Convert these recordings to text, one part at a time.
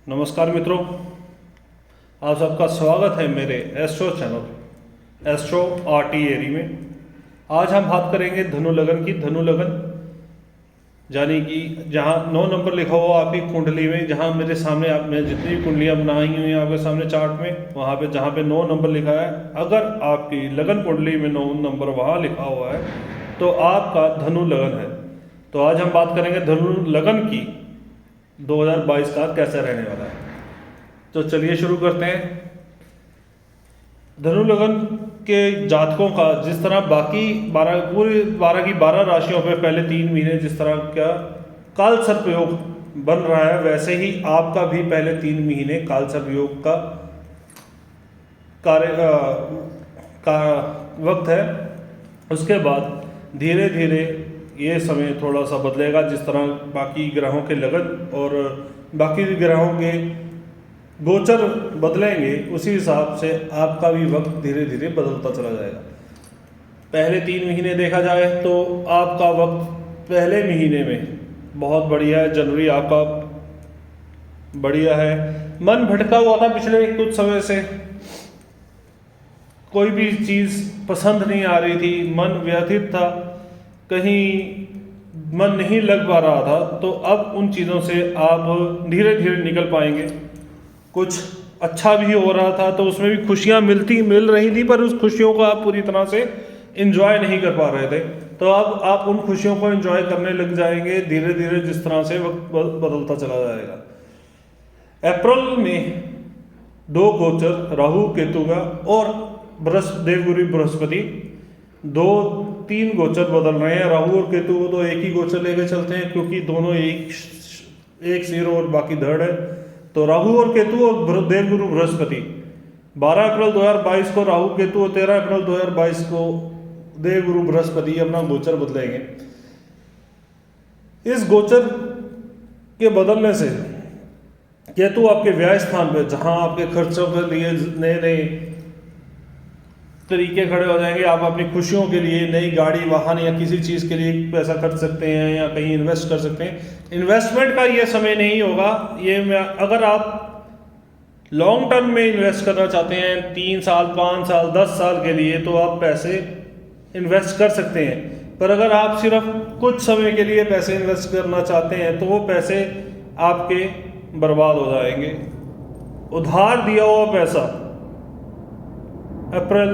नमस्कार मित्रों, आप सबका स्वागत है मेरे एस्ट्रो चैनल एस्ट्रो आर्टियरी में। आज हम बात करेंगे धनु लगन की। धनु लगन यानी कि जहाँ 9 नंबर लिखा हुआ आपकी कुंडली में, जहाँ मेरे सामने आपने जितनी भी कुंडलियाँ बनाई हुई हैं आपके सामने चार्ट में, वहाँ पे जहाँ पे 9 नंबर लिखा है, अगर आपकी लगन कुंडली में 9 नंबर वहाँ लिखा हुआ है तो आपका धनु लगन है। तो आज हम बात करेंगे धनु लगन की 2022 का कैसा रहने वाला है। तो चलिए शुरू करते हैं। धनु लगन के जातकों का जिस तरह बाकी 12 पूरी 12 की 12 राशियों पे पहले 3 महीने जिस तरह का काल सर्प योग बन रहा है, वैसे ही आपका भी पहले 3 महीने काल सर्प योग का का वक्त है। उसके बाद धीरे धीरे ये समय थोड़ा सा बदलेगा। जिस तरह बाकी ग्रहों के लगन और बाकी ग्रहों के गोचर बदलेंगे, उसी हिसाब से आपका भी वक्त धीरे धीरे बदलता चला जाएगा। पहले 3 महीने देखा जाए तो आपका वक्त पहले महीने में बहुत बढ़िया है। जनवरी आपका बढ़िया है। मन भटका हुआ था पिछले कुछ समय से, कोई भी चीज़ पसंद नहीं आ रही थी, मन व्यथित था, कहीं मन नहीं लग पा रहा था, तो अब उन चीज़ों से आप धीरे धीरे निकल पाएंगे। कुछ अच्छा भी हो रहा था तो उसमें भी खुशियाँ मिल रही थी, पर उस खुशियों को आप पूरी तरह से एंजॉय नहीं कर पा रहे थे। तो अब आप उन खुशियों को एंजॉय करने लग जाएंगे धीरे धीरे, जिस तरह से वक्त बदलता चला जाएगा। अप्रैल में 2 गोचर राहु केतु का और देवगुरु बृहस्पति 2-3 गोचर बदल रहे हैं। राहु और केतु को तो एक ही गोचर लेकर चलते हैं, क्योंकि दोनों एक सिर और बाकी धड़ है। तो राहु और केतु और देवगुरु बृहस्पति 12 अप्रैल 2022 को राहु केतु और 13 अप्रैल 2022 को देवगुरु बृहस्पति अपना गोचर बदलेंगे। इस गोचर के बदलने से केतु आपके व्यय स्थान पे, जहां आपके खर्चों के लिए नए नए तरीके खड़े हो जाएंगे, आप अपनी खुशियों के लिए नई गाड़ी वाहन या किसी चीज़ के लिए पैसा खर्च सकते हैं या कहीं इन्वेस्ट कर सकते हैं। इन्वेस्टमेंट का ये समय नहीं होगा। अगर आप लॉन्ग टर्म में इन्वेस्ट करना चाहते हैं 3 साल 5 साल 10 साल के लिए, तो आप पैसे इन्वेस्ट कर सकते हैं। पर अगर आप सिर्फ कुछ समय के लिए पैसे इन्वेस्ट करना चाहते हैं तो वो पैसे आपके बर्बाद हो जाएंगे। उधार दिया हुआ पैसा अप्रैल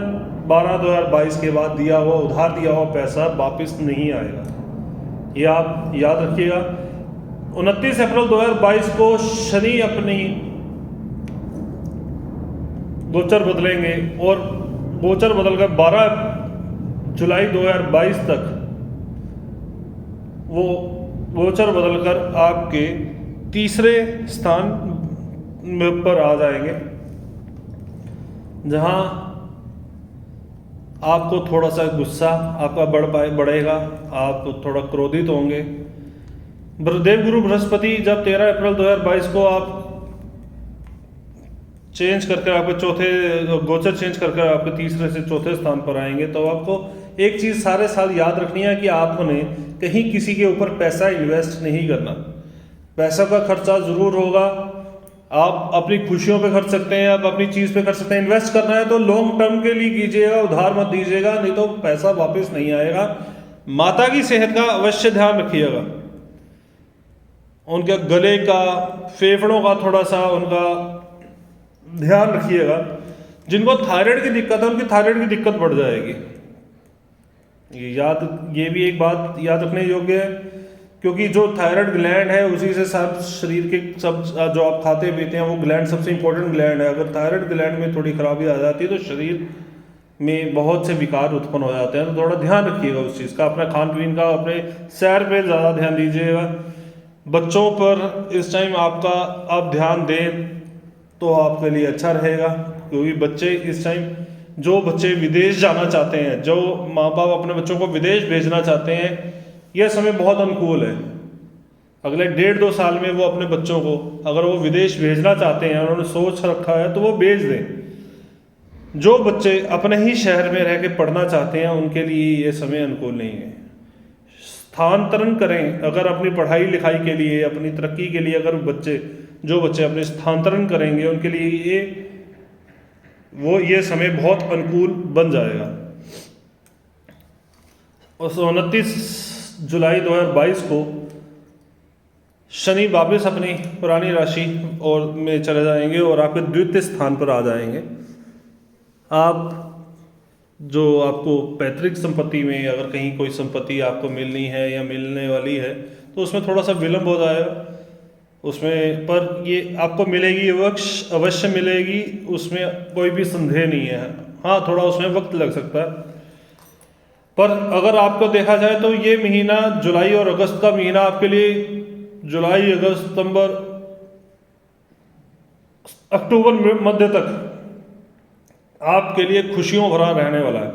12 2022 के बाद उधार दिया हुआ पैसा वापस नहीं आएगा, ये आप याद रखिएगा। 29 अप्रैल 2022 को शनि अपनी गोचर बदलेंगे और गोचर बदलकर 12 जुलाई 2022 तक वो गोचर बदलकर आपके तीसरे स्थान पर आ जाएंगे, जहां आपको थोड़ा सा गुस्सा आपका बढ़ेगा, आप थोड़ा क्रोधित होंगे। देवगुरु बृहस्पति जब 13 अप्रैल 2022 को आप चेंज करके आपके गोचर चेंज करके आपके तीसरे से चौथे स्थान पर आएंगे, तो आपको एक चीज़ सारे साल याद रखनी है कि आपने कहीं किसी के ऊपर पैसा इन्वेस्ट नहीं करना। पैसा का खर्चा ज़रूर होगा, आप अपनी खुशियों पे खर्च सकते हैं, आप अपनी चीज़ पे खर्च सकते हैं। इन्वेस्ट करना है तो लॉन्ग टर्म के लिए कीजिएगा, उधार मत दीजिएगा, नहीं तो पैसा वापस नहीं आएगा। माता की सेहत का अवश्य ध्यान रखिएगा, उनके गले का, फेफड़ों का थोड़ा सा उनका ध्यान रखिएगा। जिनको थायराइड की दिक्कत है उनकी थायराइड की दिक्कत बढ़ जाएगी। ये भी एक बात याद रखने योग्य है, क्योंकि जो थायराइड ग्लैंड है उसी से सब शरीर के सब जो आप खाते पीते हैं वो ग्लैंड सबसे इंपॉर्टेंट ग्लैंड है। अगर थायराइड ग्लैंड में थोड़ी खराबी आ जाती है तो शरीर में बहुत से विकार उत्पन्न हो जाते हैं। तो थोड़ा ध्यान रखिएगा उस चीज़ का, अपना खान पीन का, अपने सैर पे ज़्यादा ध्यान दीजिएगा। बच्चों पर इस टाइम आप ध्यान दें तो आपके लिए अच्छा रहेगा, क्योंकि बच्चे इस टाइम, जो बच्चे विदेश जाना चाहते हैं, जो माँ बाप अपने बच्चों को विदेश भेजना चाहते हैं, यह समय बहुत अनुकूल है। अगले 1.5-2 साल में वो अपने बच्चों को, अगर वो विदेश भेजना चाहते हैं, उन्होंने सोच रखा है, तो वो भेज दें। जो बच्चे अपने ही शहर में रह के पढ़ना चाहते हैं उनके लिए ये समय अनुकूल नहीं है। स्थानांतरण करें, अगर अपनी पढ़ाई लिखाई के लिए, अपनी तरक्की के लिए अगर बच्चे जो बच्चे अपने स्थानांतरण करेंगे उनके लिए ये समय बहुत अनुकूल बन जाएगा। और 29 जुलाई 2022 को शनि वापस अपनी पुरानी राशि और में चले जाएंगे और आपके द्वितीय स्थान पर आ जाएंगे। आप जो आपको पैतृक संपत्ति में अगर कहीं कोई संपत्ति आपको मिलनी है या मिलने वाली है तो उसमें थोड़ा सा विलंब हो जाएगा उसमें, पर ये आपको मिलेगी, अवश्य मिलेगी, उसमें कोई भी संदेह नहीं है। हाँ, थोड़ा उसमें वक्त लग सकता है, पर अगर आपको देखा जाए तो ये महीना जुलाई और अगस्त का महीना आपके लिए, जुलाई, अगस्त, सितंबर, अक्टूबर मध्य तक आपके लिए खुशियों भरा रहने वाला है।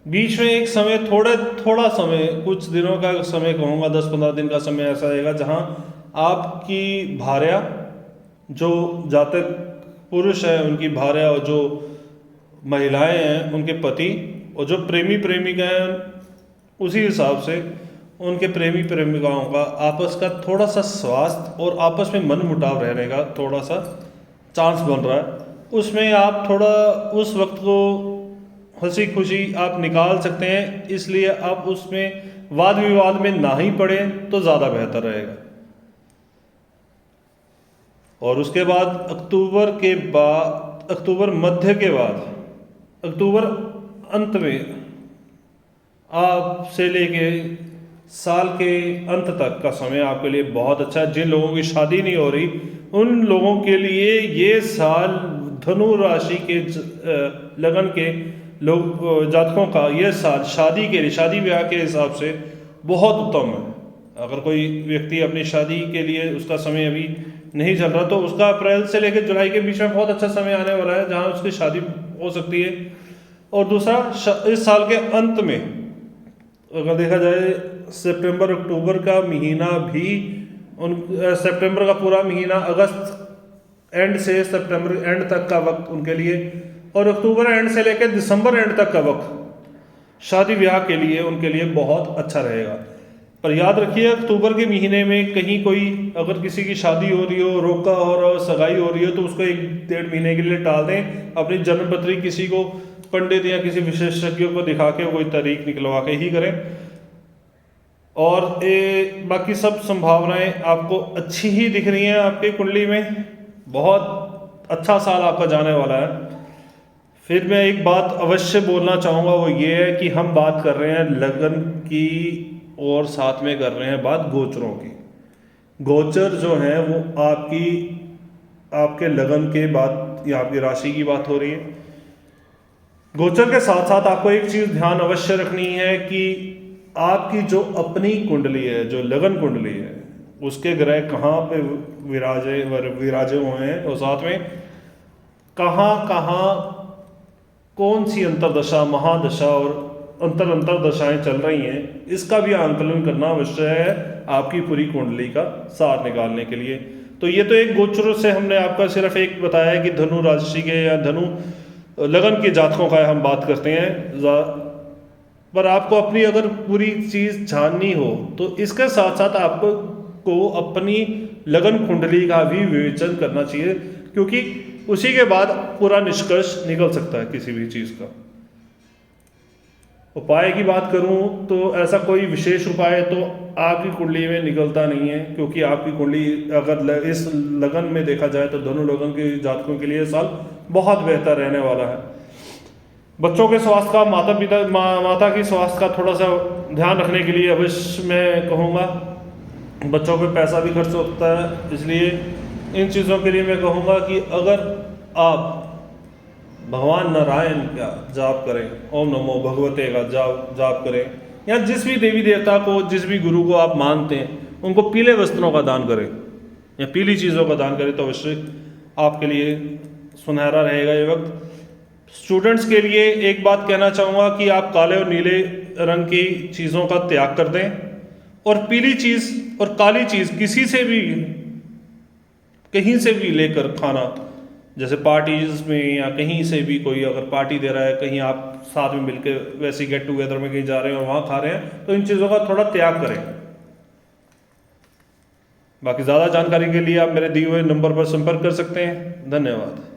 बीच में एक समय, थोड़ा समय, कुछ दिनों का समय कहूँगा, 10-15 दिन का समय ऐसा रहेगा जहाँ आपकी भार्या, जो जातक पुरुष है उनकी भार्या, और जो महिलाएं हैं उनके पति, और जो प्रेमी प्रेमिका हैं उसी हिसाब से उनके प्रेमी प्रेमिकाओं का आपस का थोड़ा सा स्वास्थ्य और आपस में मन मुटाव रहने का थोड़ा सा चांस बन रहा है। उसमें आप थोड़ा उस वक्त को हंसी खुशी आप निकाल सकते हैं, इसलिए आप उसमें वाद विवाद में ना ही पड़े तो ज़्यादा बेहतर रहेगा। और उसके बाद अक्टूबर मध्य के बाद, अक्टूबर अंत में आप से लेके साल के अंत तक का समय आपके लिए बहुत अच्छा है। जिन लोगों की शादी नहीं हो रही उन लोगों के लिए ये साल धनु राशि के लगन के लोग जातकों का ये साल शादी ब्याह के हिसाब से बहुत उत्तम है। अगर कोई व्यक्ति अपनी शादी के लिए उसका समय अभी नहीं चल रहा तो उसका अप्रैल से लेकर जुलाई के बीच में बहुत अच्छा समय आने वाला है जहां उसकी शादी हो सकती है। और दूसरा, इस साल के अंत में अगर देखा जाए सितंबर अक्टूबर का महीना भी सितंबर का पूरा महीना, अगस्त एंड से सितंबर एंड तक का वक्त उनके लिए, और अक्टूबर एंड से लेकर दिसंबर एंड तक का वक्त शादी ब्याह के लिए उनके लिए बहुत अच्छा रहेगा। पर याद रखिए, अक्टूबर के महीने में कहीं कोई अगर किसी की शादी हो रही हो, रोका और सगाई हो रही हो तो उसको 1-1.5 महीने के लिए टाल दें। अपनी जन्मपत्री किसी को पंडित या किसी विशेषज्ञ को दिखा के कोई तारीख निकलवा के ही करें। और बाकी सब संभावनाएं आपको अच्छी ही दिख रही हैं। आपकी कुंडली में बहुत अच्छा साल आपका जाने वाला है। फिर मैं एक बात अवश्य बोलना चाहूँगा, वो ये है कि हम बात कर रहे हैं लगन की और साथ में कर रहे हैं बात गोचरों की। गोचर जो है वो आपके लगन के बाद या आपकी राशि की बात हो रही है। गोचर के साथ साथ आपको एक चीज़ ध्यान अवश्य रखनी है कि आपकी जो अपनी कुंडली है, जो लगन कुंडली है, उसके ग्रह कहाँ पे विराजे हुए हैं और साथ में कहाँ कौन सी अंतरदशा, महादशा और अंतर दशाएं चल रही हैं, इसका भी आंकलन करना आवश्यक है आपकी पूरी कुंडली का सार निकालने के लिए। तो ये तो एक गोचरों से हमने आपका सिर्फ एक बताया है कि धनु राशि के या धनु लगन के जातकों का हम बात करते हैं, पर आपको अपनी अगर पूरी चीज़ जाननी हो तो इसके साथ साथ आपको अपनी लगन कुंडली का भी विवेचन करना चाहिए, क्योंकि उसी के बाद पूरा निष्कर्ष निकल सकता है किसी भी चीज़ का। उपाय की बात करूं तो ऐसा कोई विशेष उपाय तो आपकी कुंडली में निकलता नहीं है, क्योंकि आपकी कुंडली अगर इस लगन में देखा जाए तो दोनों लगन के जातकों के लिए साल बहुत बेहतर रहने वाला है। बच्चों के स्वास्थ्य का, माता की स्वास्थ्य का थोड़ा सा ध्यान रखने के लिए अवश्य मैं कहूँगा। बच्चों पे पैसा भी खर्च होता है, इसलिए इन चीज़ों के लिए मैं कहूँगा कि अगर आप भगवान नारायण का जाप करें, ओम नमो भगवते का जाप करें, या जिस भी देवी देवता को, जिस भी गुरु को आप मानते हैं उनको पीले वस्त्रों का दान करें या पीली चीज़ों का दान करें तो अवश्य आपके लिए सुनहरा रहेगा ये वक्त। स्टूडेंट्स के लिए एक बात कहना चाहूँगा कि आप काले और नीले रंग की चीज़ों का त्याग कर दें और पीली चीज़ और काली चीज़ किसी से भी कहीं से भी लेकर खाना, जैसे पार्टीज में या कहीं से भी कोई अगर पार्टी दे रहा है, कहीं आप साथ में मिलकर वैसे गेट टुगेदर में कहीं जा रहे हैं और वहाँ खा रहे हैं, तो इन चीज़ों का थोड़ा त्याग करें। बाकी ज़्यादा जानकारी के लिए आप मेरे दिए हुए नंबर पर संपर्क कर सकते हैं। धन्यवाद।